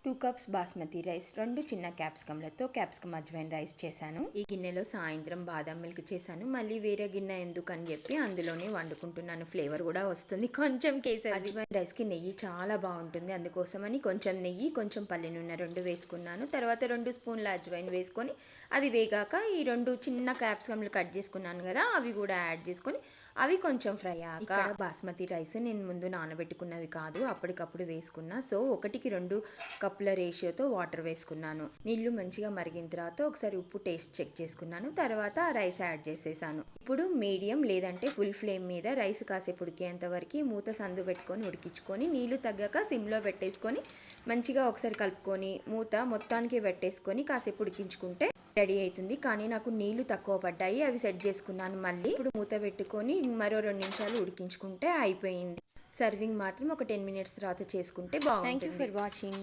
2 cups basmati rice, 2 చిన్న క్యాప్సికమ్లతో capsicum ajwain rice చేశాను. ఈ గిన్నెలో సాయంత్రం బాదం మిల్క్ చేశాను. మళ్ళీ వేరే గిన్నె ఎందుకని చెప్పి అందులోనే వండుకుంటున్నాను. ఫ్లేవర్ కూడా వస్తుంది. కొంచెం కేసరి అజ్వైన్ రైస్కి నెయ్యి చాలా బాగుంటుంది. అందుకోసమని కొంచెం నెయ్యి, కొంచెం పల్లి నూనె 2 వేసుకున్నాను. తర్వాత 2 స్పూన్ల అజ్వైన్ వేసుకొని అది వేగాక ఈ 2 చిన్న క్యాప్సికమ్లు కట్ చేసుకున్నాను కదా, అవి కూడా యాడ్ చేసుకొని అవి కొంచెం ఫ్రై అయ్యాక, ఇక్కడ బాస్మతి రైస్ నేను ముందు నానబెట్టుకున్నవి కాదు, అప్పటికప్పుడు వేసుకున్నా. సో 1కి 2 కప్పుల రేషియోతో వాటర్ వేసుకున్నాను. నీళ్లు మంచిగా మరిగిన తర్వాత ఒకసారి ఉప్పు టేస్ట్ చెక్ చేసుకున్నాను. తర్వాత రైస్ యాడ్ చేసేసాను. ఇప్పుడు మీడియం లేదంటే ఫుల్ ఫ్లేమ్ మీద రైస్ కాసేపు ఉడికేంత వరకు మూత సందు పెట్టుకొని ఉడికించుకొని నీళ్లు తగ్గాక సిమ్లో పెట్టేసుకొని మంచిగా ఒకసారి కలుపుకొని మూత మొత్తానికి పెట్టేసుకొని కాసేపు ఉడికించుకుంటే రెడీ అవుతుంది. కానీ నాకు నీళ్లు తక్కువ పడ్డాయి, అవి సెట్ చేసుకున్నాను. మళ్ళీ ఇప్పుడు మూత పెట్టుకొని మరో 2 నిమిషాలు ఉడికించుకుంటే అయిపోయింది. సర్వింగ్ మాత్రం ఒక 10 మినిట్స్ తర్వాత చేసుకుంటే బాగుంటుంది. Thank you for watching.